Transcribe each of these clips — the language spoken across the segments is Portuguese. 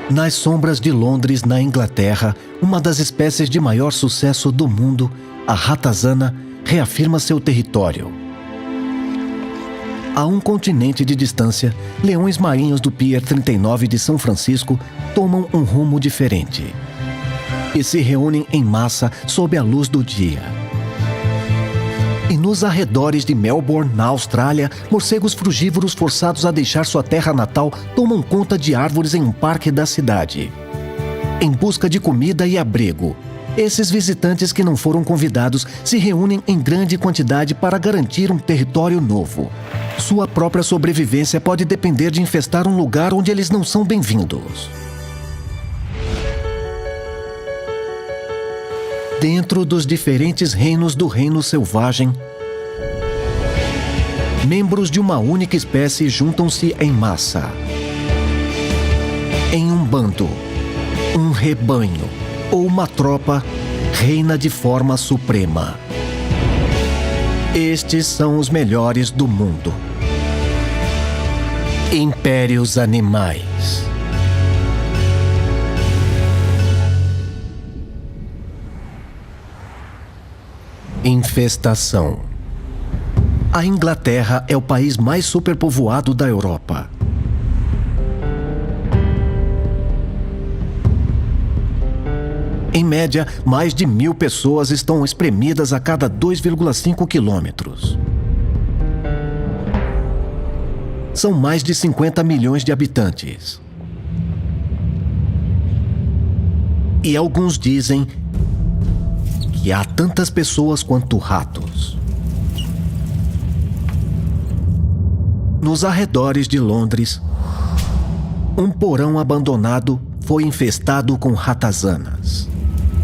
Nas sombras de Londres, na Inglaterra, uma das espécies de maior sucesso do mundo, a ratazana, reafirma seu território. A um continente de distância, leões marinhos do Pier 39 de São Francisco tomam um rumo diferente e se reúnem em massa sob a luz do dia. E nos arredores de Melbourne, na Austrália, morcegos frugívoros forçados a deixar sua terra natal tomam conta de árvores em um parque da cidade. Em busca de comida e abrigo, esses visitantes que não foram convidados se reúnem em grande quantidade para garantir um território novo. Sua própria sobrevivência pode depender de infestar um lugar onde eles não são bem-vindos. Dentro dos diferentes reinos do reino selvagem, membros de uma única espécie juntam-se em massa. Em um bando, um rebanho ou uma tropa reina de forma suprema. Estes são os melhores do mundo. Impérios animais. Infestação. A Inglaterra é o país mais superpovoado da Europa. Em média, mais de 1.000 pessoas estão espremidas a cada 2,5 quilômetros. São mais de 50 milhões de habitantes. E alguns dizem que há tantas pessoas quanto ratos. Nos arredores de Londres, um porão abandonado foi infestado com ratazanas.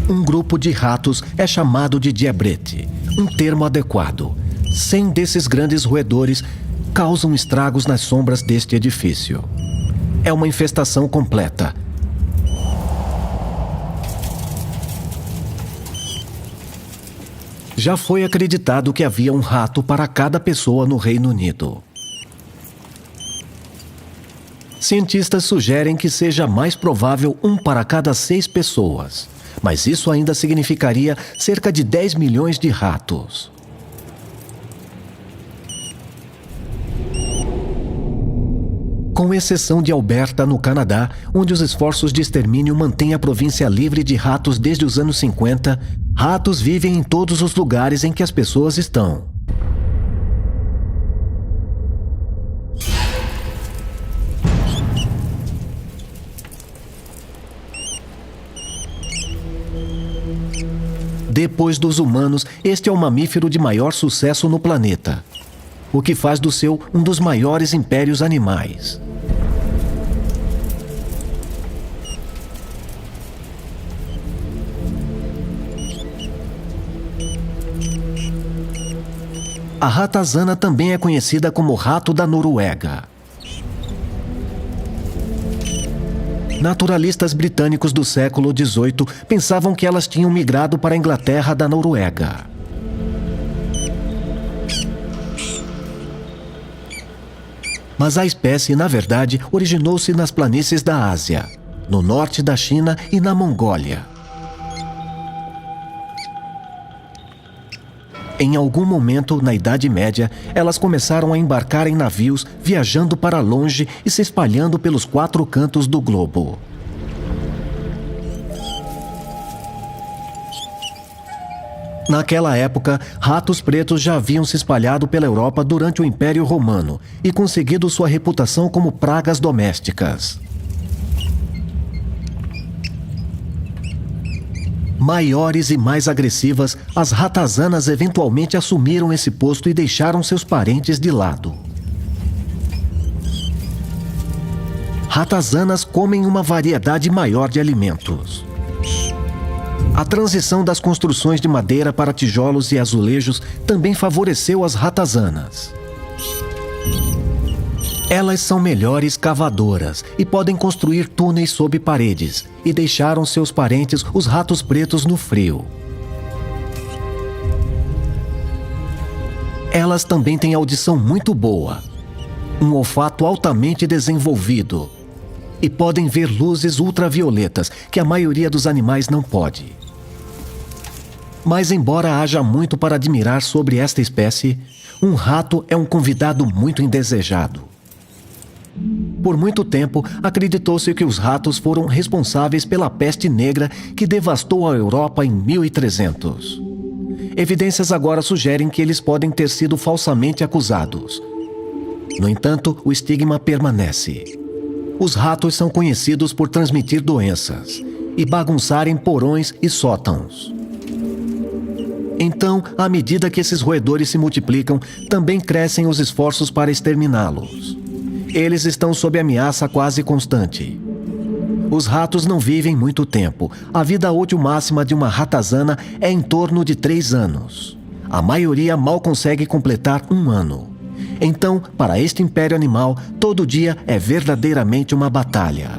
Um grupo de ratos é chamado de diabrete, um termo adequado. 100 desses grandes roedores causam estragos nas sombras deste edifício. É uma infestação completa. Já foi acreditado que havia um rato para cada pessoa no Reino Unido. Cientistas sugerem que seja mais provável um para cada 6 pessoas, mas isso ainda significaria cerca de 10 milhões de ratos. Com exceção de Alberta, no Canadá, onde os esforços de extermínio mantêm a província livre de ratos desde os anos 50, ratos vivem em todos os lugares em que as pessoas estão. Depois dos humanos, este é o mamífero de maior sucesso no planeta, o que faz do seu um dos maiores impérios animais. A ratazana também é conhecida como rato da Noruega. Naturalistas britânicos do século XVIII pensavam que elas tinham migrado para a Inglaterra da Noruega. Mas a espécie, na verdade, originou-se nas planícies da Ásia, no norte da China e na Mongólia. Em algum momento, na Idade Média, elas começaram a embarcar em navios, viajando para longe e se espalhando pelos 4 cantos do globo. Naquela época, ratos pretos já haviam se espalhado pela Europa durante o Império Romano e conseguido sua reputação como pragas domésticas. Maiores e mais agressivas, as ratazanas eventualmente assumiram esse posto e deixaram seus parentes de lado. Ratazanas comem uma variedade maior de alimentos. A transição das construções de madeira para tijolos e azulejos também favoreceu as ratazanas. Elas são melhores cavadoras e podem construir túneis sob paredes e deixaram seus parentes, os ratos pretos, no frio. Elas também têm audição muito boa, um olfato altamente desenvolvido e podem ver luzes ultravioletas que a maioria dos animais não pode. Mas embora haja muito para admirar sobre esta espécie, um rato é um convidado muito indesejado. Por muito tempo, acreditou-se que os ratos foram responsáveis pela peste negra que devastou a Europa em 1300. Evidências agora sugerem que eles podem ter sido falsamente acusados. No entanto, o estigma permanece. Os ratos são conhecidos por transmitir doenças e bagunçarem porões e sótãos. Então, à medida que esses roedores se multiplicam, também crescem os esforços para exterminá-los. Eles estão sob ameaça quase constante. Os ratos não vivem muito tempo. A vida útil máxima de uma ratazana é em torno de 3 anos. A maioria mal consegue completar 1 ano. Então, para este império animal, todo dia é verdadeiramente uma batalha.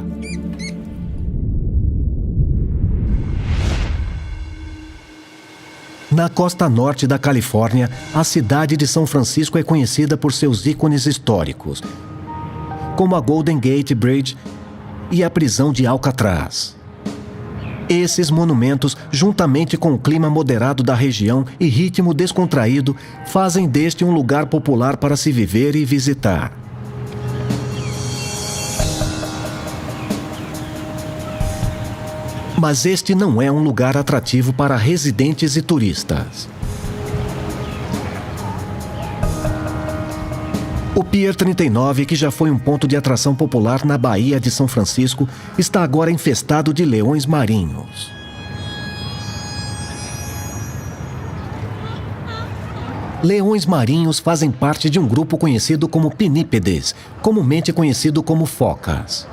Na costa norte da Califórnia, a cidade de São Francisco é conhecida por seus ícones históricos, como a Golden Gate Bridge e a prisão de Alcatraz. Esses monumentos, juntamente com o clima moderado da região e ritmo descontraído, fazem deste um lugar popular para se viver e visitar. Mas este não é um lugar atrativo para residentes e turistas. O Pier 39, que já foi um ponto de atração popular na Baía de São Francisco, está agora infestado de leões marinhos. Leões marinhos fazem parte de um grupo conhecido como pinípedes, comumente conhecido como focas.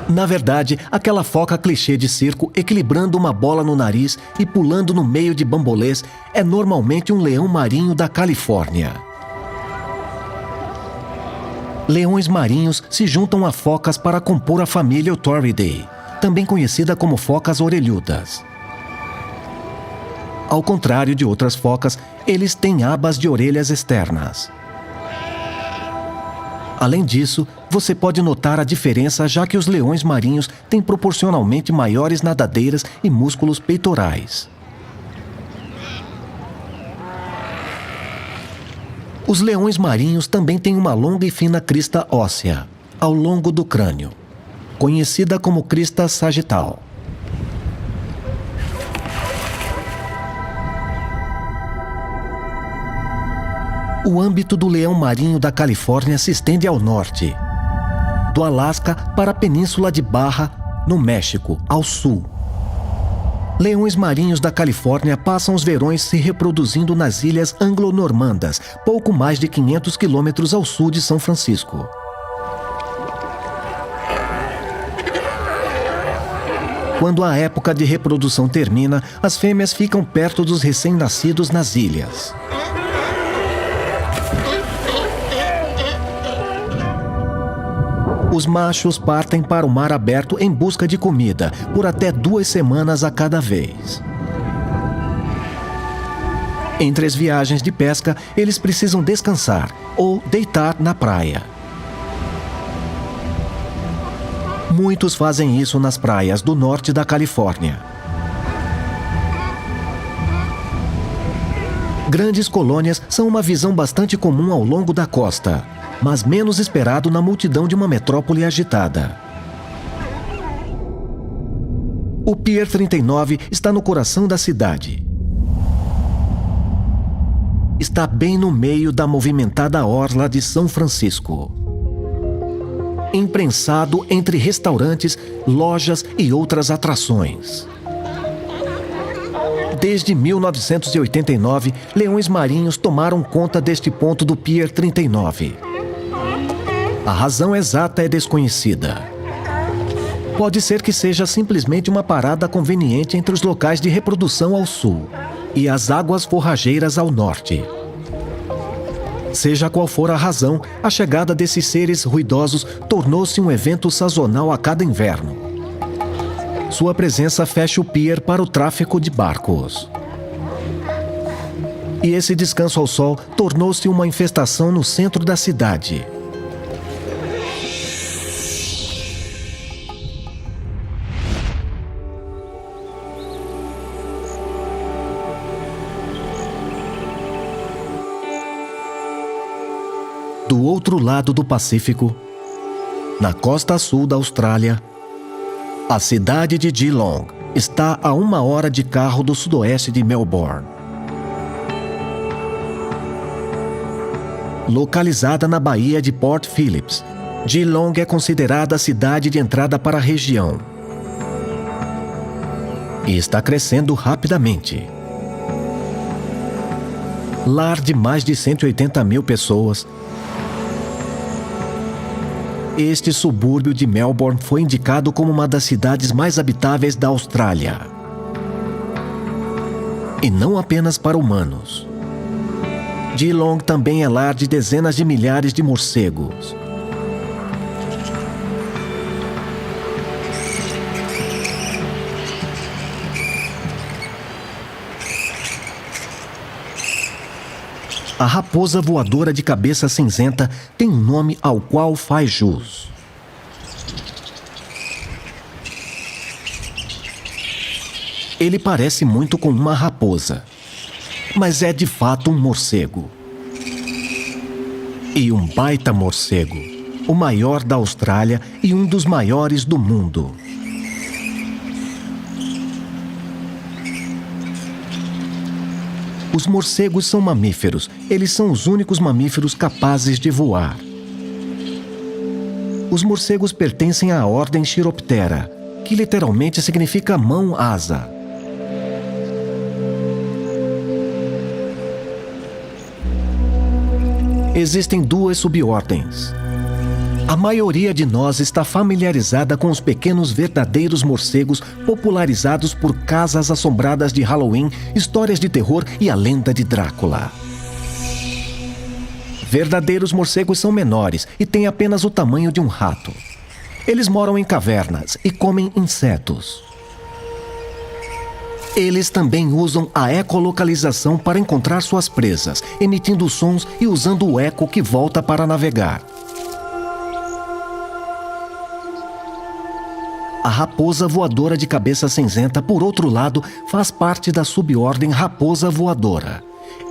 Na verdade, aquela foca clichê de circo equilibrando uma bola no nariz e pulando no meio de bambolês é normalmente um leão marinho da Califórnia. Leões marinhos se juntam a focas para compor a família Otoridae, também conhecida como focas orelhudas. Ao contrário de outras focas, eles têm abas de orelhas externas. Além disso, você pode notar a diferença já que os leões marinhos têm proporcionalmente maiores nadadeiras e músculos peitorais. Os leões marinhos também têm uma longa e fina crista óssea, ao longo do crânio, conhecida como crista sagital. O âmbito do leão marinho da Califórnia se estende ao norte, do Alasca para a Península de Baja, no México, ao sul. Leões marinhos da Califórnia passam os verões se reproduzindo nas ilhas anglo-normandas, pouco mais de 500 quilômetros ao sul de São Francisco. Quando a época de reprodução termina, as fêmeas ficam perto dos recém-nascidos nas ilhas. Os machos partem para o mar aberto em busca de comida, por até 2 semanas a cada vez. Entre as viagens de pesca, eles precisam descansar ou deitar na praia. Muitos fazem isso nas praias do norte da Califórnia. Grandes colônias são uma visão bastante comum ao longo da costa, mas menos esperado na multidão de uma metrópole agitada. O Pier 39 está no coração da cidade. Está bem no meio da movimentada orla de São Francisco. Imprensado entre restaurantes, lojas e outras atrações. Desde 1989, leões marinhos tomaram conta deste ponto do Pier 39. A razão exata é desconhecida. Pode ser que seja simplesmente uma parada conveniente entre os locais de reprodução ao sul e as águas forrageiras ao norte. Seja qual for a razão, a chegada desses seres ruidosos tornou-se um evento sazonal a cada inverno. Sua presença fecha o pier para o tráfego de barcos. E esse descanso ao sol tornou-se uma infestação no centro da cidade. Do outro lado do Pacífico, na costa sul da Austrália, a cidade de Geelong está a 1 hora de carro do sudoeste de Melbourne. Localizada na Baía de Port Phillip, Geelong é considerada a cidade de entrada para a região e está crescendo rapidamente. Lar de mais de 180 mil pessoas, este subúrbio de Melbourne foi indicado como uma das cidades mais habitáveis da Austrália. E não apenas para humanos. Geelong também é lar de dezenas de milhares de morcegos. A raposa voadora de cabeça cinzenta tem um nome ao qual faz jus. Ele parece muito com uma raposa, mas é de fato um morcego. E um baita morcego, o maior da Austrália e um dos maiores do mundo. Os morcegos são mamíferos. Eles são os únicos mamíferos capazes de voar. Os morcegos pertencem à ordem Chiroptera, que literalmente significa mão-asa. Existem 2 subordens. A maioria de nós está familiarizada com os pequenos verdadeiros morcegos popularizados por casas assombradas de Halloween, histórias de terror e a lenda de Drácula. Verdadeiros morcegos são menores e têm apenas o tamanho de um rato. Eles moram em cavernas e comem insetos. Eles também usam a ecolocalização para encontrar suas presas, emitindo sons e usando o eco que volta para navegar. A raposa voadora de cabeça cinzenta, por outro lado, faz parte da subordem raposa voadora.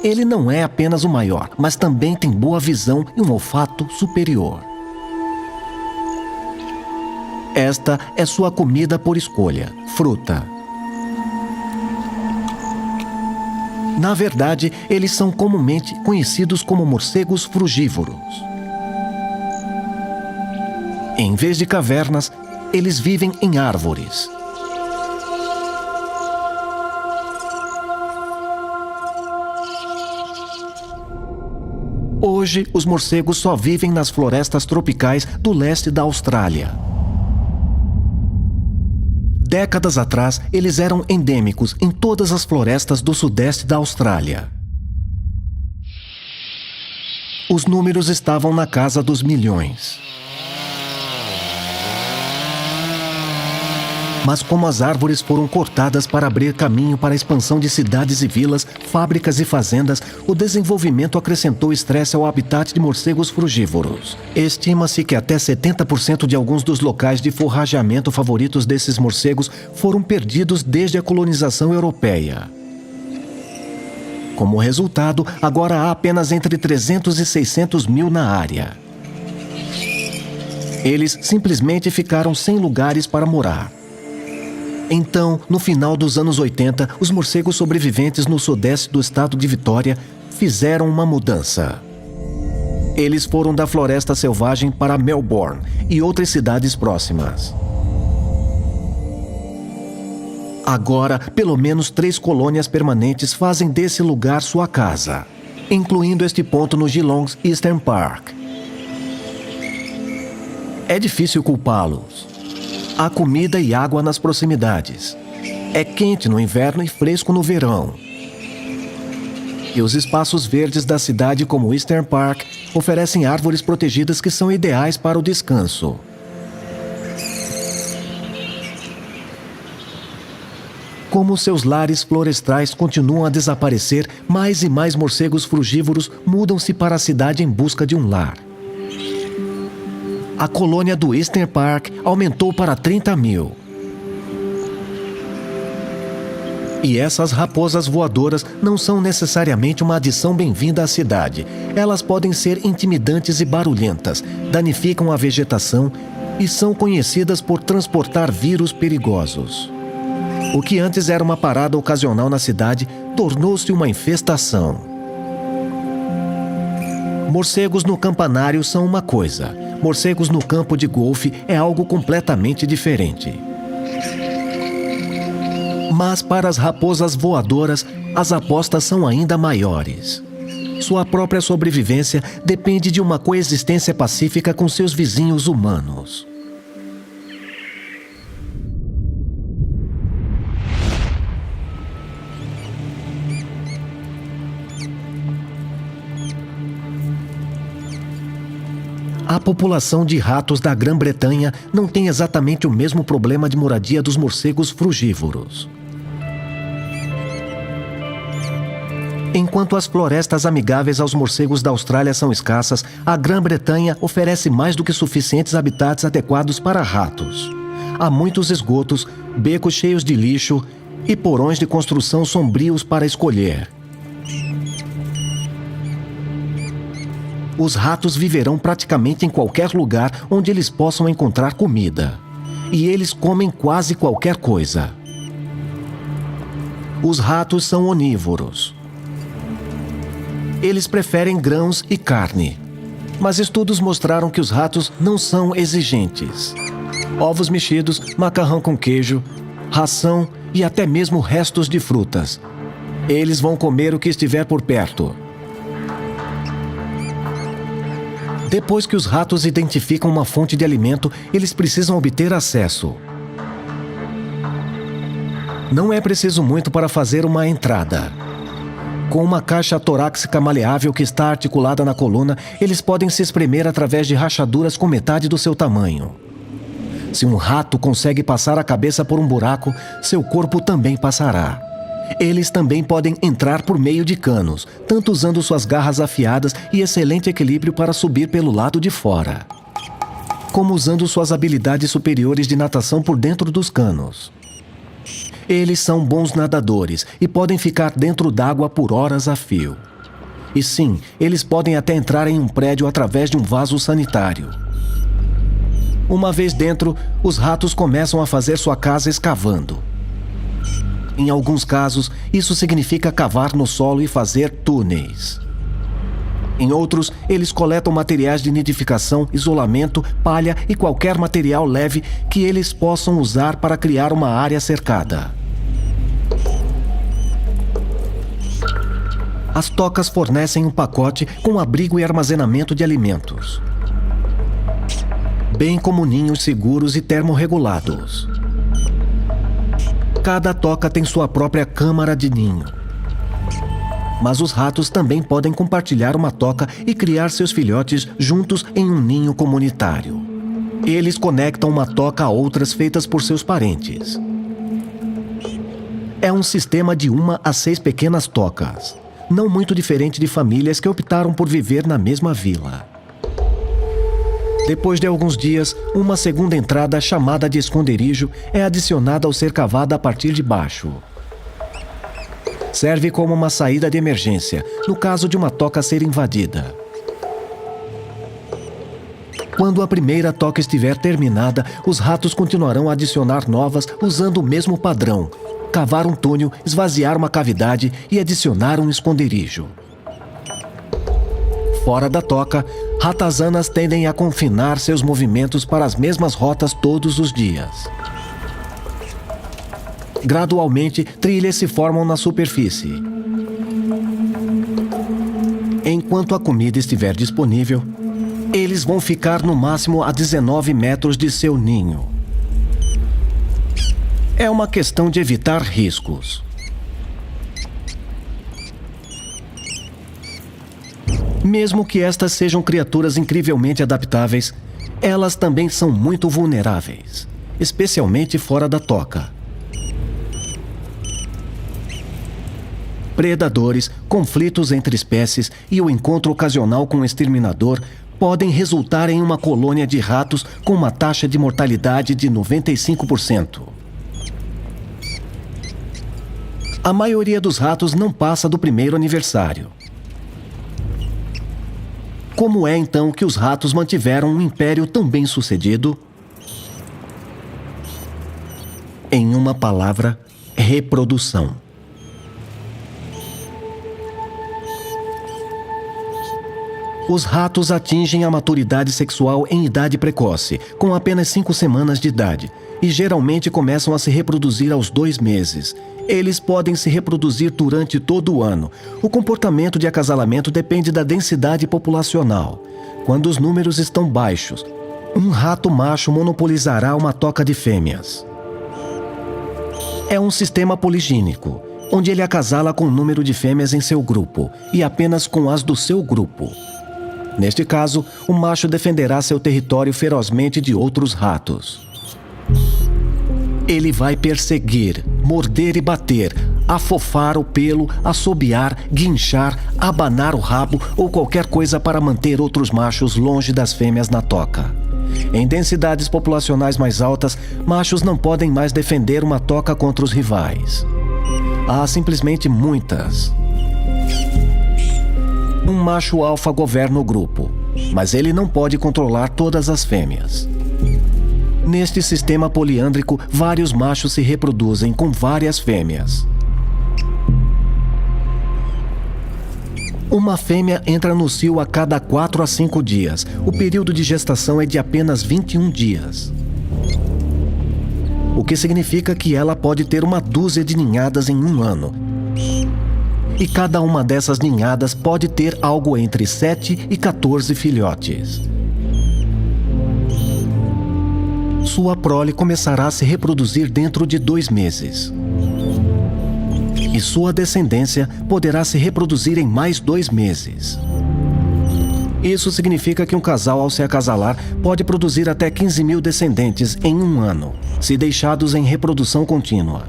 Ele não é apenas o maior, mas também tem boa visão e um olfato superior. Esta é sua comida por escolha: fruta. Na verdade, eles são comumente conhecidos como morcegos frugívoros. Em vez de cavernas, eles vivem em árvores. Hoje, os morcegos só vivem nas florestas tropicais do leste da Austrália. Décadas atrás, eles eram endêmicos em todas as florestas do sudeste da Austrália. Os números estavam na casa dos milhões. Mas como as árvores foram cortadas para abrir caminho para a expansão de cidades e vilas, fábricas e fazendas, o desenvolvimento acrescentou estresse ao habitat de morcegos frugívoros. Estima-se que até 70% de alguns dos locais de forrageamento favoritos desses morcegos foram perdidos desde a colonização europeia. Como resultado, agora há apenas entre 300 e 600 mil na área. Eles simplesmente ficaram sem lugares para morar. Então, no final dos anos 80, os morcegos sobreviventes no sudeste do estado de Vitória fizeram uma mudança. Eles foram da floresta selvagem para Melbourne e outras cidades próximas. Agora, pelo menos 3 colônias permanentes fazem desse lugar sua casa, incluindo este ponto no Geelong's Eastern Park. É difícil culpá-los. Há comida e água nas proximidades. É quente no inverno e fresco no verão. E os espaços verdes da cidade, como o Eastern Park, oferecem árvores protegidas que são ideais para o descanso. Como seus lares florestais continuam a desaparecer, mais e mais morcegos frugívoros mudam-se para a cidade em busca de um lar. A colônia do Eastern Park aumentou para 30 mil. E essas raposas voadoras não são necessariamente uma adição bem-vinda à cidade. Elas podem ser intimidantes e barulhentas, danificam a vegetação e são conhecidas por transportar vírus perigosos. O que antes era uma parada ocasional na cidade tornou-se uma infestação. Morcegos no campanário são uma coisa. Morcegos no campo de golfe é algo completamente diferente. Mas para as raposas voadoras, as apostas são ainda maiores. Sua própria sobrevivência depende de uma coexistência pacífica com seus vizinhos humanos. A população de ratos da Grã-Bretanha não tem exatamente o mesmo problema de moradia dos morcegos frugívoros. Enquanto as florestas amigáveis aos morcegos da Austrália são escassas, a Grã-Bretanha oferece mais do que suficientes habitats adequados para ratos. Há muitos esgotos, becos cheios de lixo e porões de construção sombrios para escolher. Os ratos viverão praticamente em qualquer lugar onde eles possam encontrar comida. E eles comem quase qualquer coisa. Os ratos são onívoros. Eles preferem grãos e carne. Mas estudos mostraram que os ratos não são exigentes. Ovos mexidos, macarrão com queijo, ração e até mesmo restos de frutas. Eles vão comer o que estiver por perto. Depois que os ratos identificam uma fonte de alimento, eles precisam obter acesso. Não é preciso muito para fazer uma entrada. Com uma caixa torácica maleável que está articulada na coluna, eles podem se espremer através de rachaduras com metade do seu tamanho. Se um rato consegue passar a cabeça por um buraco, seu corpo também passará. Eles também podem entrar por meio de canos, tanto usando suas garras afiadas e excelente equilíbrio para subir pelo lado de fora, como usando suas habilidades superiores de natação por dentro dos canos. Eles são bons nadadores e podem ficar dentro d'água por horas a fio. E sim, eles podem até entrar em um prédio através de um vaso sanitário. Uma vez dentro, os ratos começam a fazer sua casa escavando. Em alguns casos, isso significa cavar no solo e fazer túneis. Em outros, eles coletam materiais de nidificação, isolamento, palha e qualquer material leve que eles possam usar para criar uma área cercada. As tocas fornecem um pacote com abrigo e armazenamento de alimentos, bem como ninhos seguros e termorregulados. Cada toca tem sua própria câmara de ninho. Mas os ratos também podem compartilhar uma toca e criar seus filhotes juntos em um ninho comunitário. Eles conectam uma toca a outras feitas por seus parentes. É um sistema de 1 a 6 pequenas tocas, não muito diferente de famílias que optaram por viver na mesma vila. Depois de alguns dias, uma segunda entrada, chamada de esconderijo, é adicionada ao ser cavada a partir de baixo. Serve como uma saída de emergência, no caso de uma toca ser invadida. Quando a primeira toca estiver terminada, os ratos continuarão a adicionar novas usando o mesmo padrão: cavar um túnel, esvaziar uma cavidade e adicionar um esconderijo. Fora da toca, ratazanas tendem a confinar seus movimentos para as mesmas rotas todos os dias. Gradualmente, trilhas se formam na superfície. Enquanto a comida estiver disponível, eles vão ficar no máximo a 19 metros de seu ninho. É uma questão de evitar riscos. Mesmo que estas sejam criaturas incrivelmente adaptáveis, elas também são muito vulneráveis, especialmente fora da toca. Predadores, conflitos entre espécies e o encontro ocasional com um exterminador podem resultar em uma colônia de ratos com uma taxa de mortalidade de 95%. A maioria dos ratos não passa do primeiro aniversário. Como é então que os ratos mantiveram um império tão bem sucedido? Em uma palavra, reprodução. Os ratos atingem a maturidade sexual em idade precoce, com apenas 5 semanas de idade, e geralmente começam a se reproduzir aos 2 meses. Eles podem se reproduzir durante todo o ano. O comportamento de acasalamento depende da densidade populacional. Quando os números estão baixos, um rato macho monopolizará uma toca de fêmeas. É um sistema poligínico, onde ele acasala com o número de fêmeas em seu grupo, e apenas com as do seu grupo. Neste caso, o macho defenderá seu território ferozmente de outros ratos. Ele vai perseguir, morder e bater, afofar o pelo, assobiar, guinchar, abanar o rabo ou qualquer coisa para manter outros machos longe das fêmeas na toca. Em densidades populacionais mais altas, machos não podem mais defender uma toca contra os rivais. Há simplesmente muitas. Um macho alfa governa o grupo, mas ele não pode controlar todas as fêmeas. Neste sistema poliândrico, vários machos se reproduzem com várias fêmeas. Uma fêmea entra no cio a cada 4 a 5 dias. O período de gestação é de apenas 21 dias. O que significa que ela pode ter uma dúzia de ninhadas em um ano. E cada uma dessas ninhadas pode ter algo entre 7 e 14 filhotes. Sua prole começará a se reproduzir dentro de 2 meses. E sua descendência poderá se reproduzir em mais 2 meses. Isso significa que um casal, ao se acasalar, pode produzir até 15.000 descendentes em um ano, se deixados em reprodução contínua.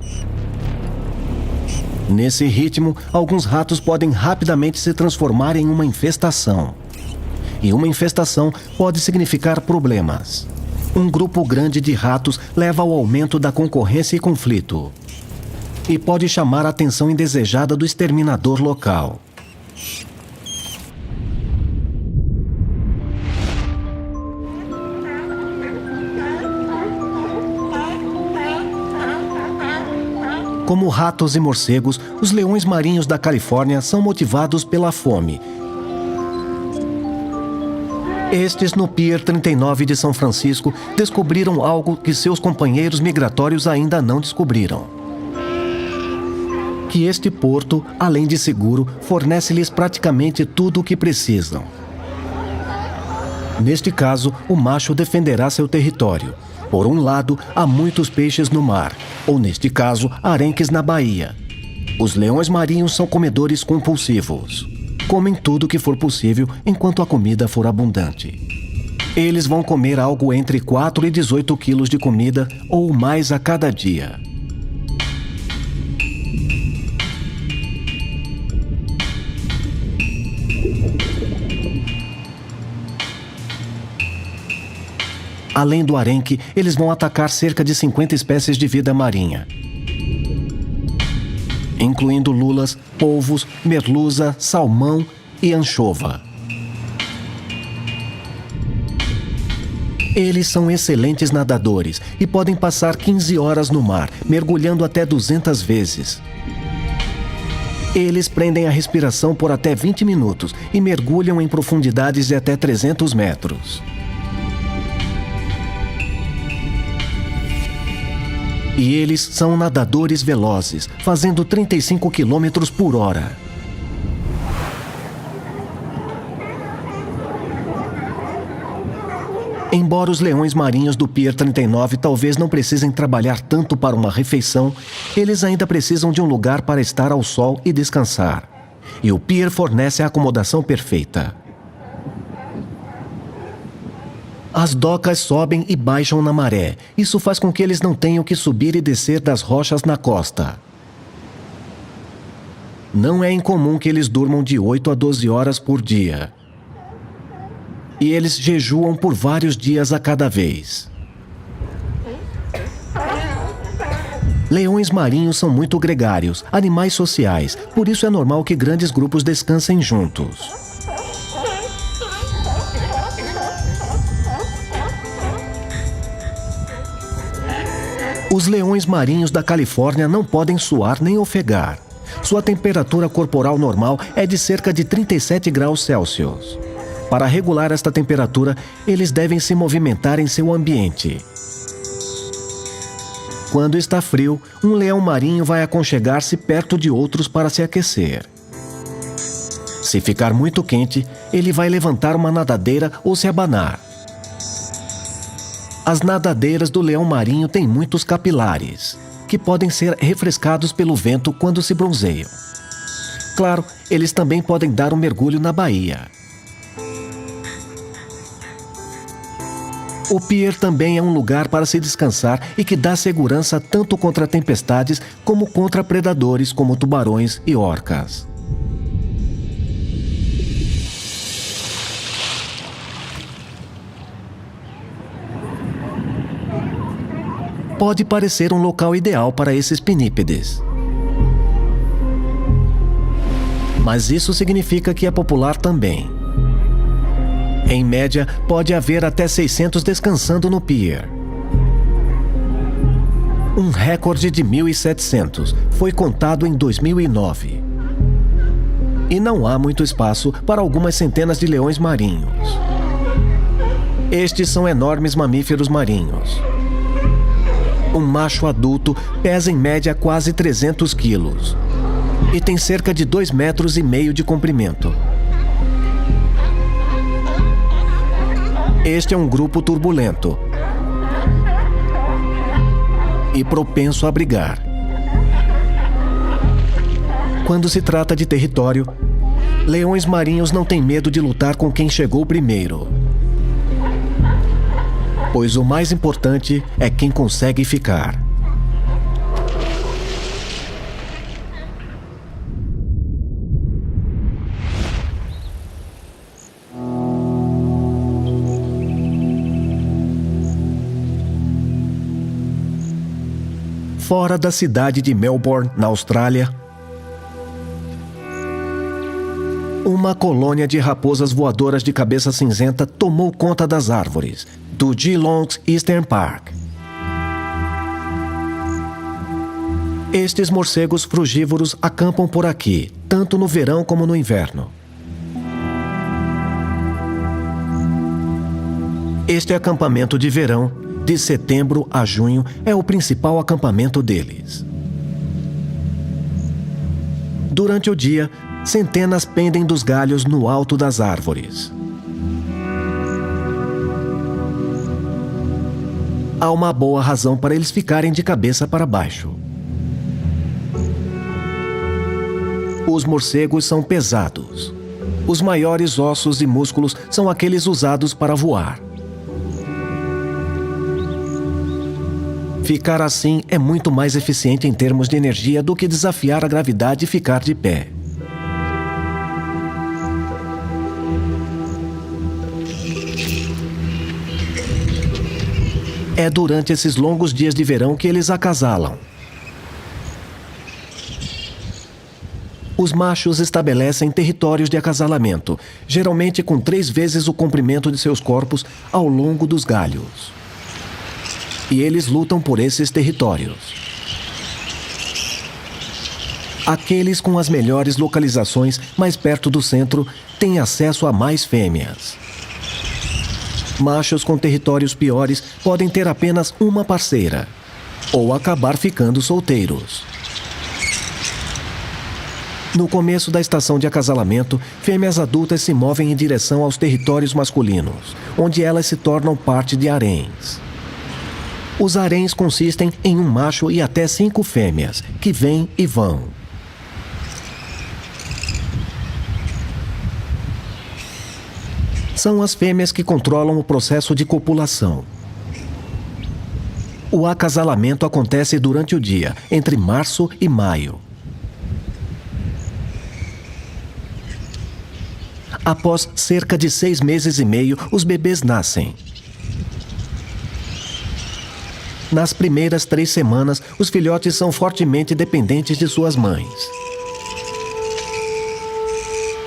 Nesse ritmo, alguns ratos podem rapidamente se transformar em uma infestação. E uma infestação pode significar problemas. Um grupo grande de ratos leva ao aumento da concorrência e conflito. E pode chamar a atenção indesejada do exterminador local. Como ratos e morcegos, os leões marinhos da Califórnia são motivados pela fome. Estes, no Pier 39 de São Francisco, descobriram algo que seus companheiros migratórios ainda não descobriram. Que este porto, além de seguro, fornece-lhes praticamente tudo o que precisam. Neste caso, o macho defenderá seu território. Por um lado, há muitos peixes no mar, ou neste caso, arenques na baía. Os leões marinhos são comedores compulsivos. Comem tudo que for possível enquanto a comida for abundante. Eles vão comer algo entre 4 e 18 quilos de comida ou mais a cada dia. Além do arenque, eles vão atacar cerca de 50 espécies de vida marinha, incluindo lulas, polvos, merluza, salmão e anchova. Eles são excelentes nadadores e podem passar 15 horas no mar, mergulhando até 200 vezes. Eles prendem a respiração por até 20 minutos e mergulham em profundidades de até 300 metros. E eles são nadadores velozes, fazendo 35 km por hora. Embora os leões marinhos do Pier 39 talvez não precisem trabalhar tanto para uma refeição, eles ainda precisam de um lugar para estar ao sol e descansar. E o pier fornece a acomodação perfeita. As docas sobem e baixam na maré. Isso faz com que eles não tenham que subir e descer das rochas na costa. Não é incomum que eles durmam de 8 a 12 horas por dia. E eles jejuam por vários dias a cada vez. Leões marinhos são muito gregários, animais sociais, por isso é normal que grandes grupos descansem juntos. Os leões marinhos da Califórnia não podem suar nem ofegar. Sua temperatura corporal normal é de cerca de 37 graus Celsius. Para regular esta temperatura, eles devem se movimentar em seu ambiente. Quando está frio, um leão marinho vai aconchegar-se perto de outros para se aquecer. Se ficar muito quente, ele vai levantar uma nadadeira ou se abanar. As nadadeiras do leão marinho têm muitos capilares, que podem ser refrescados pelo vento quando se bronzeiam. Claro, eles também podem dar um mergulho na baía. O pier também é um lugar para se descansar e que dá segurança tanto contra tempestades como contra predadores como tubarões e orcas. Pode parecer um local ideal para esses pinípedes. Mas isso significa que é popular também. Em média, pode haver até 600 descansando no pier. Um recorde de 1.700 foi contado em 2009. E não há muito espaço para algumas centenas de leões marinhos. Estes são enormes mamíferos marinhos. Um macho adulto pesa em média quase 300 quilos e tem cerca de 2,5 metros de comprimento. Este é um grupo turbulento e propenso a brigar. Quando se trata de território, leões marinhos não têm medo de lutar com quem chegou primeiro. Pois o mais importante é quem consegue ficar. Fora da cidade de Melbourne, na Austrália, uma colônia de raposas voadoras de cabeça cinzenta tomou conta das árvores do Geelong's Eastern Park. Estes morcegos frugívoros acampam por aqui, tanto no verão como no inverno. Este acampamento de verão, de setembro a junho, é o principal acampamento deles. Durante o dia, centenas pendem dos galhos no alto das árvores. Há uma boa razão para eles ficarem de cabeça para baixo. Os morcegos são pesados. Os maiores ossos e músculos são aqueles usados para voar. Ficar assim é muito mais eficiente em termos de energia do que desafiar a gravidade e ficar de pé. É durante esses longos dias de verão que eles acasalam. Os machos estabelecem territórios de acasalamento, geralmente com 3 vezes o comprimento de seus corpos ao longo dos galhos. E eles lutam por esses territórios. Aqueles com as melhores localizações mais perto do centro têm acesso a mais fêmeas. Machos com territórios piores podem ter apenas uma parceira, ou acabar ficando solteiros. No começo da estação de acasalamento, fêmeas adultas se movem em direção aos territórios masculinos, onde elas se tornam parte de haréns. Os haréns consistem em um macho e até 5 fêmeas, que vêm e vão. São as fêmeas que controlam o processo de copulação. O acasalamento acontece durante o dia, entre março e maio. Após cerca de 6 meses e meio, os bebês nascem. Nas primeiras 3 semanas, os filhotes são fortemente dependentes de suas mães.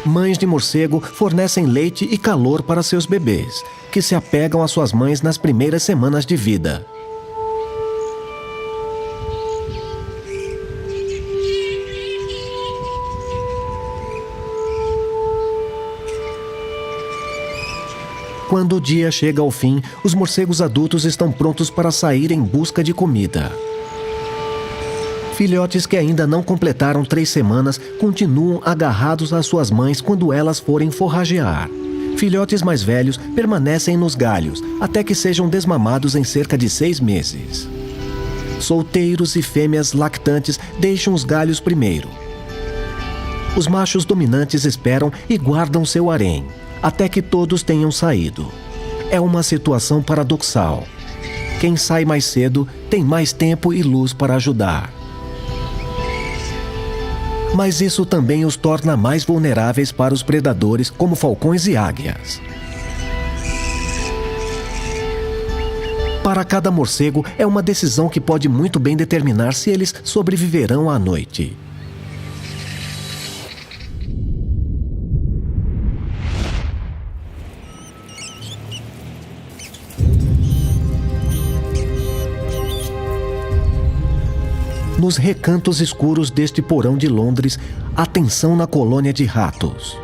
Mães de morcego fornecem leite e calor para seus bebês, que se apegam às suas mães nas primeiras semanas de vida. Quando o dia chega ao fim, os morcegos adultos estão prontos para sair em busca de comida. Filhotes que ainda não completaram 3 semanas continuam agarrados às suas mães quando elas forem forragear. Filhotes mais velhos permanecem nos galhos até que sejam desmamados em cerca de 6 meses. Solteiros e fêmeas lactantes deixam os galhos primeiro. Os machos dominantes esperam e guardam seu harém, até que todos tenham saído. É uma situação paradoxal. Quem sai mais cedo tem mais tempo e luz para ajudar. Mas isso também os torna mais vulneráveis para os predadores, como falcões e águias. Para cada morcego, é uma decisão que pode muito bem determinar se eles sobreviverão à noite. Nos recantos escuros deste porão de Londres, há tensão na colônia de ratos.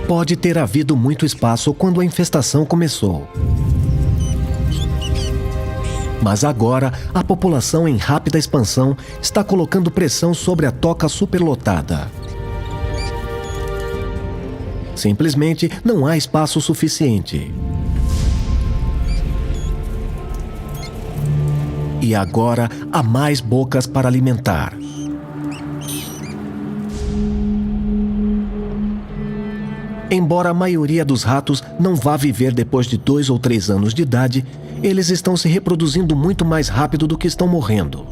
Pode ter havido muito espaço quando a infestação começou. Mas agora, a população em rápida expansão está colocando pressão sobre a toca superlotada. Simplesmente não há espaço suficiente. E agora há mais bocas para alimentar. Embora a maioria dos ratos não vá viver depois de 2 ou 3 anos de idade, eles estão se reproduzindo muito mais rápido do que estão morrendo.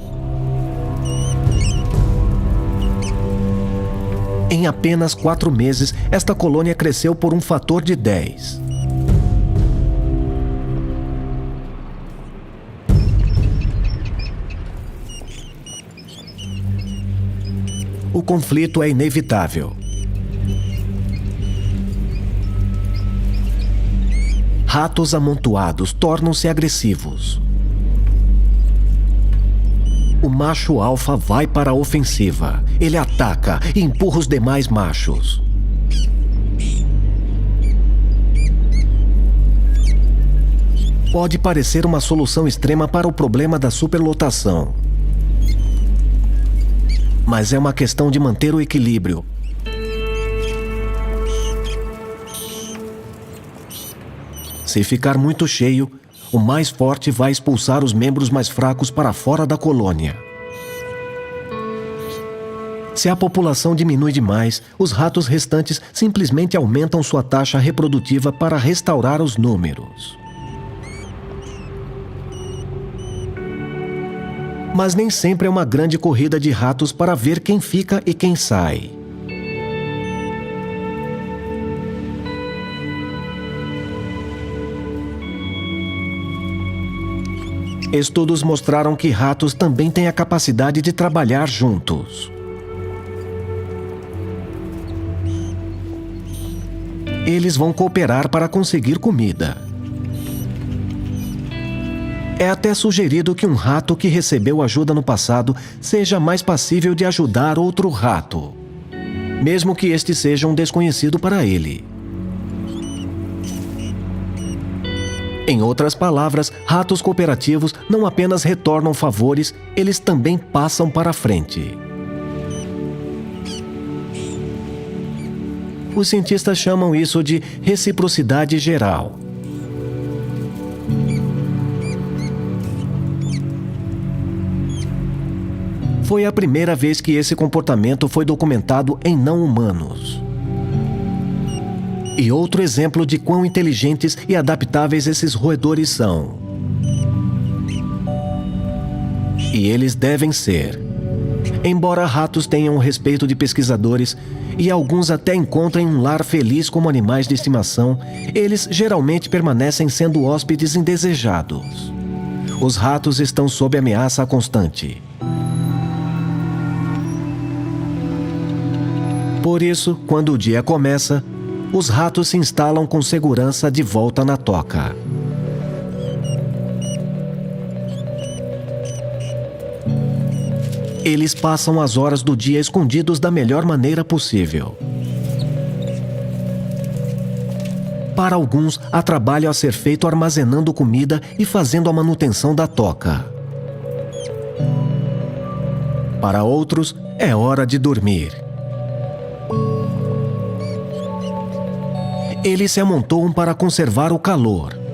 Em apenas 4 meses, esta colônia cresceu por um fator de 10. O conflito é inevitável. Ratos amontoados tornam-se agressivos. O macho alfa vai para a ofensiva. Ele ataca e empurra os demais machos. Pode parecer uma solução extrema para o problema da superlotação. Mas é uma questão de manter o equilíbrio. Se ficar muito cheio, o mais forte vai expulsar os membros mais fracos para fora da colônia. Se a população diminui demais, os ratos restantes simplesmente aumentam sua taxa reprodutiva para restaurar os números. Mas nem sempre é uma grande corrida de ratos para ver quem fica e quem sai. Estudos mostraram que ratos também têm a capacidade de trabalhar juntos. Eles vão cooperar para conseguir comida. É até sugerido que um rato que recebeu ajuda no passado seja mais passível de ajudar outro rato, mesmo que este seja um desconhecido para ele. Em outras palavras, ratos cooperativos não apenas retornam favores, eles também passam para frente. Os cientistas chamam isso de reciprocidade geral. Foi a primeira vez que esse comportamento foi documentado em não-humanos. E outro exemplo de quão inteligentes e adaptáveis esses roedores são. E eles devem ser. Embora ratos tenham o respeito de pesquisadores e alguns até encontrem um lar feliz como animais de estimação, eles geralmente permanecem sendo hóspedes indesejados. Os ratos estão sob ameaça constante. Por isso, quando o dia começa, os ratos se instalam com segurança de volta na toca. Eles passam as horas do dia escondidos da melhor maneira possível. Para alguns, há trabalho a ser feito armazenando comida e fazendo a manutenção da toca. Para outros, é hora de dormir. Eles se amontoam para conservar o calor.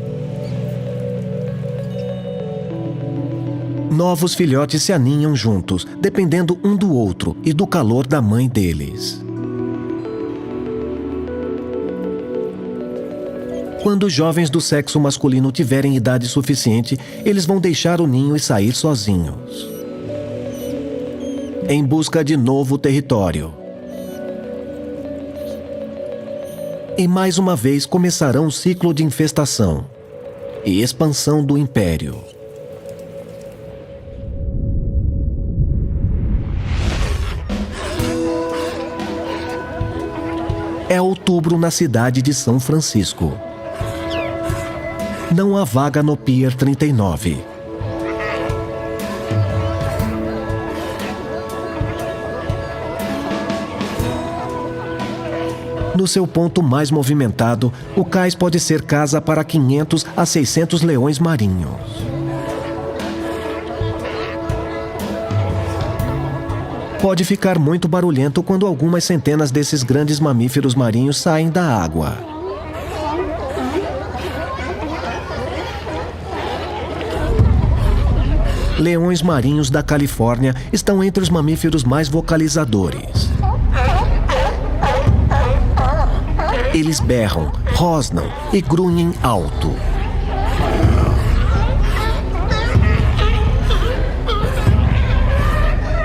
Novos filhotes se aninham juntos, dependendo um do outro e do calor da mãe deles. Quando os jovens do sexo masculino tiverem idade suficiente, eles vão deixar o ninho e sair sozinhos, em busca de novo território. E mais uma vez começarão um ciclo de infestação e expansão do império. É outubro na cidade de São Francisco. Não há vaga no Pier 39. No seu ponto mais movimentado, o cais pode ser casa para 500 a 600 leões marinhos. Pode ficar muito barulhento quando algumas centenas desses grandes mamíferos marinhos saem da água. Leões marinhos da Califórnia estão entre os mamíferos mais vocalizadores. Eles berram, rosnam e grunhem alto.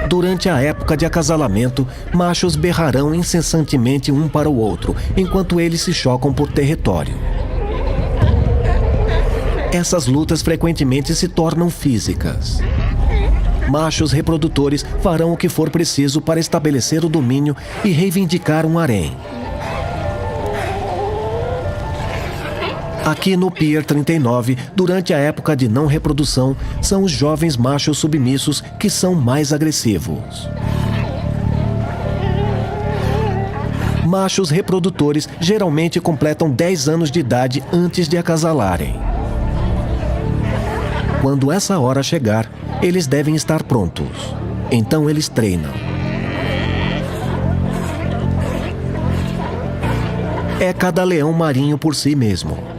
Durante a época de acasalamento, machos berrarão incessantemente um para o outro, enquanto eles se chocam por território. Essas lutas frequentemente se tornam físicas. Machos reprodutores farão o que for preciso para estabelecer o domínio e reivindicar um harém. Aqui no Pier 39, durante a época de não reprodução, são os jovens machos submissos que são mais agressivos. Machos reprodutores geralmente completam 10 anos de idade antes de acasalarem. Quando essa hora chegar, eles devem estar prontos. Então eles treinam. É cada leão marinho por si mesmo.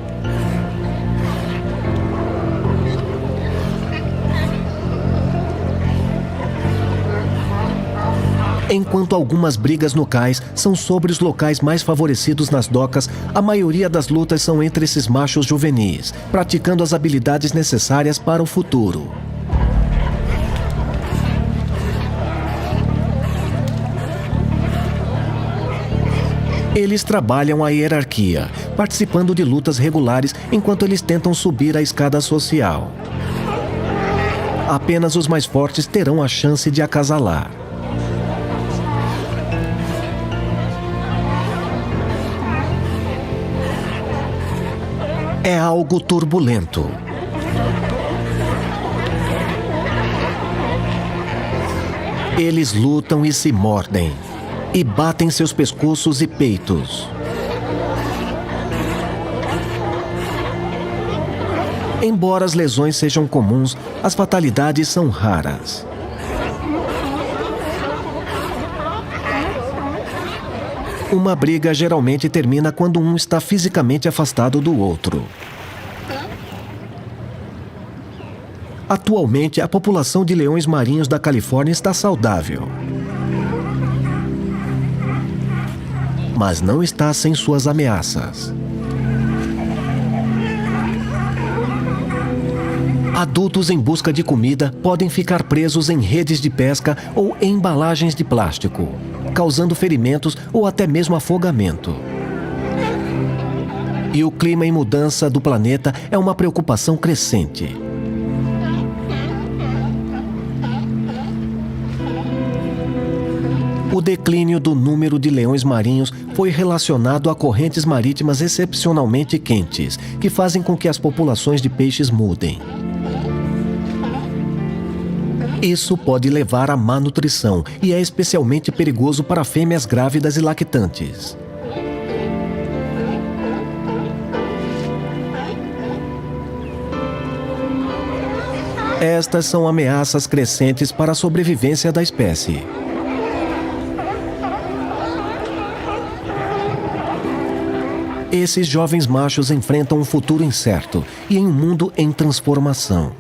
Enquanto algumas brigas no cais são sobre os locais mais favorecidos nas docas, a maioria das lutas são entre esses machos juvenis, praticando as habilidades necessárias para o futuro. Eles trabalham a hierarquia, participando de lutas regulares enquanto eles tentam subir a escada social. Apenas os mais fortes terão a chance de acasalar. É algo turbulento. Eles lutam e se mordem, e batem seus pescoços e peitos. Embora as lesões sejam comuns, as fatalidades são raras. Uma briga geralmente termina quando um está fisicamente afastado do outro. Atualmente, a população de leões marinhos da Califórnia está saudável. Mas não está sem suas ameaças. Adultos em busca de comida podem ficar presos em redes de pesca ou em embalagens de plástico, causando ferimentos ou até mesmo afogamento. E o clima em mudança do planeta é uma preocupação crescente. O declínio do número de leões marinhos foi relacionado a correntes marítimas excepcionalmente quentes, que fazem com que as populações de peixes mudem. Isso pode levar à má nutrição e é especialmente perigoso para fêmeas grávidas e lactantes. Estas são ameaças crescentes para a sobrevivência da espécie. Esses jovens machos enfrentam um futuro incerto e em um mundo em transformação.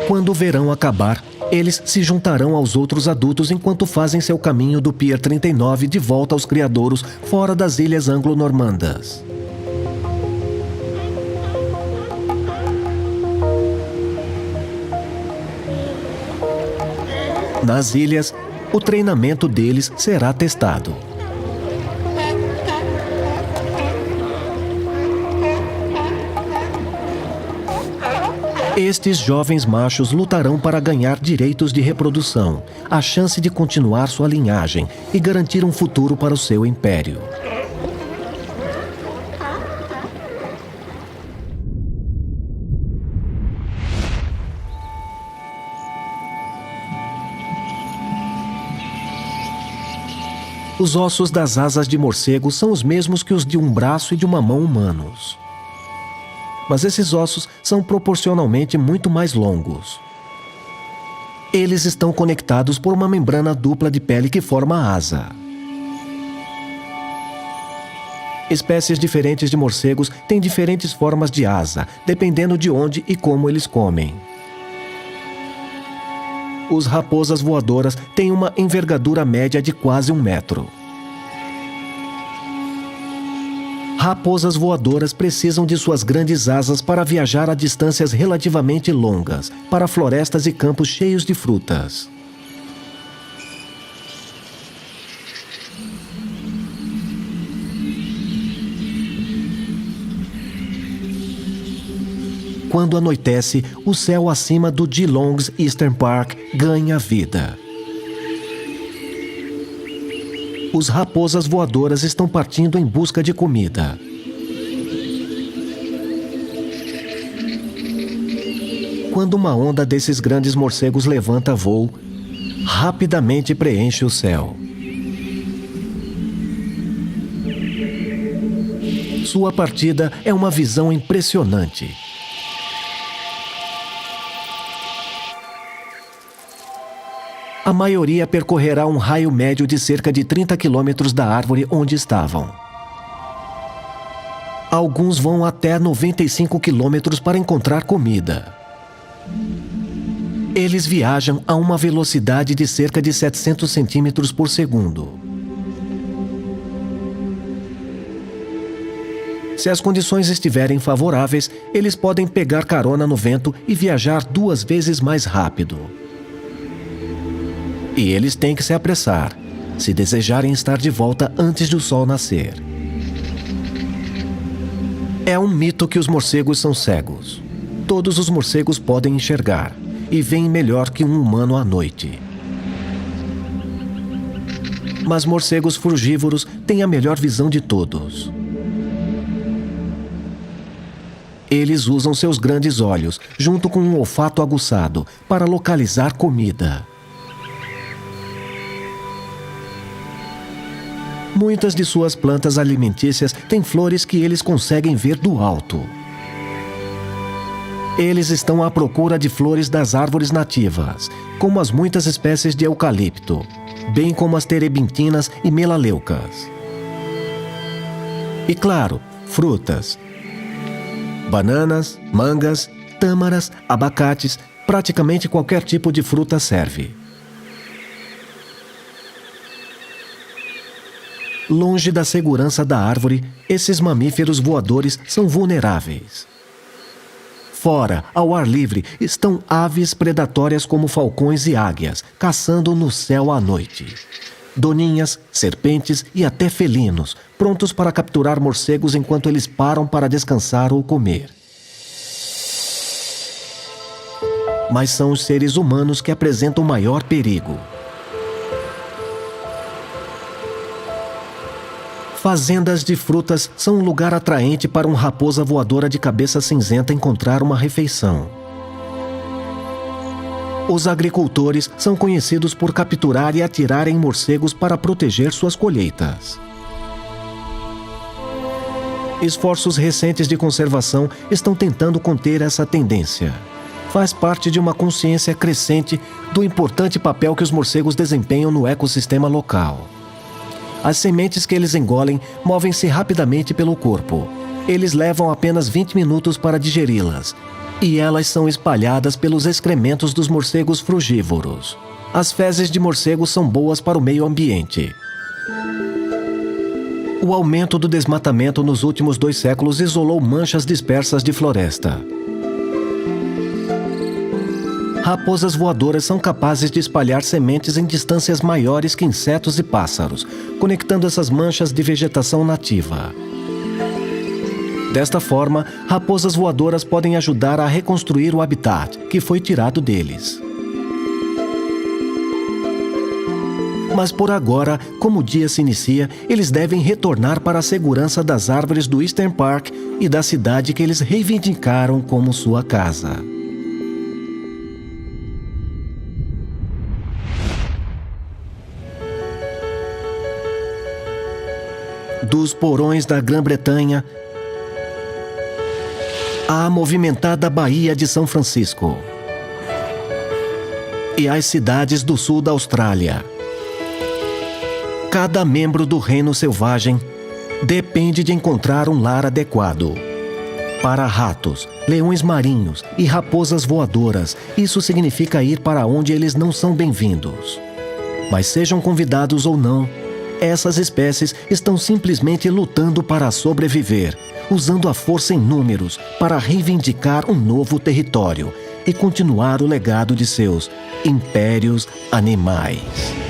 Quando o verão acabar, eles se juntarão aos outros adultos enquanto fazem seu caminho do Pier 39 de volta aos criadouros fora das ilhas anglo-normandas. Nas ilhas, o treinamento deles será testado. Estes jovens machos lutarão para ganhar direitos de reprodução, a chance de continuar sua linhagem e garantir um futuro para o seu império. Os ossos das asas de morcego são os mesmos que os de um braço e de uma mão humanos. Mas esses ossos são proporcionalmente muito mais longos. Eles estão conectados por uma membrana dupla de pele que forma a asa. Espécies diferentes de morcegos têm diferentes formas de asa, dependendo de onde e como eles comem. Os raposas voadoras têm uma envergadura média de quase 1 metro. Raposas voadoras precisam de suas grandes asas para viajar a distâncias relativamente longas, para florestas e campos cheios de frutas. Quando anoitece, o céu acima do Geelong's Eastern Park ganha vida. Os raposas voadoras estão partindo em busca de comida. Quando uma onda desses grandes morcegos levanta voo, rapidamente preenche o céu. Sua partida é uma visão impressionante. A maioria percorrerá um raio médio de cerca de 30 quilômetros da árvore onde estavam. Alguns vão até 95 quilômetros para encontrar comida. Eles viajam a uma velocidade de cerca de 700 centímetros por segundo. Se as condições estiverem favoráveis, eles podem pegar carona no vento e viajar 2 vezes mais rápido. E eles têm que se apressar, se desejarem estar de volta antes do sol nascer. É um mito que os morcegos são cegos. Todos os morcegos podem enxergar e veem melhor que um humano à noite. Mas morcegos frugívoros têm a melhor visão de todos. Eles usam seus grandes olhos, junto com um olfato aguçado, para localizar comida. Muitas de suas plantas alimentícias têm flores que eles conseguem ver do alto. Eles estão à procura de flores das árvores nativas, como as muitas espécies de eucalipto, bem como as terebintinas e melaleucas. E claro, frutas. Bananas, mangas, tâmaras, abacates, praticamente qualquer tipo de fruta serve. Longe da segurança da árvore, esses mamíferos voadores são vulneráveis. Fora, ao ar livre, estão aves predatórias como falcões e águias, caçando no céu à noite. Doninhas, serpentes e até felinos, prontos para capturar morcegos enquanto eles param para descansar ou comer. Mas são os seres humanos que apresentam maior perigo. Fazendas de frutas são um lugar atraente para uma raposa voadora de cabeça cinzenta encontrar uma refeição. Os agricultores são conhecidos por capturar e atirar em morcegos para proteger suas colheitas. Esforços recentes de conservação estão tentando conter essa tendência. Faz parte de uma consciência crescente do importante papel que os morcegos desempenham no ecossistema local. As sementes que eles engolem movem-se rapidamente pelo corpo. Eles levam apenas 20 minutos para digeri-las, e elas são espalhadas pelos excrementos dos morcegos frugívoros. As fezes de morcegos são boas para o meio ambiente. O aumento do desmatamento nos últimos 2 séculos isolou manchas dispersas de floresta. Raposas voadoras são capazes de espalhar sementes em distâncias maiores que insetos e pássaros, conectando essas manchas de vegetação nativa. Desta forma, raposas voadoras podem ajudar a reconstruir o habitat que foi tirado deles. Mas por agora, como o dia se inicia, eles devem retornar para a segurança das árvores do Eastern Park e da cidade que eles reivindicaram como sua casa. Dos porões da Grã-Bretanha à movimentada Baía de São Francisco e às cidades do sul da Austrália, cada membro do reino selvagem depende de encontrar um lar adequado. Para ratos, leões marinhos e raposas voadoras, isso significa ir para onde eles não são bem-vindos. Mas sejam convidados ou não, essas espécies estão simplesmente lutando para sobreviver, usando a força em números para reivindicar um novo território e continuar o legado de seus impérios animais.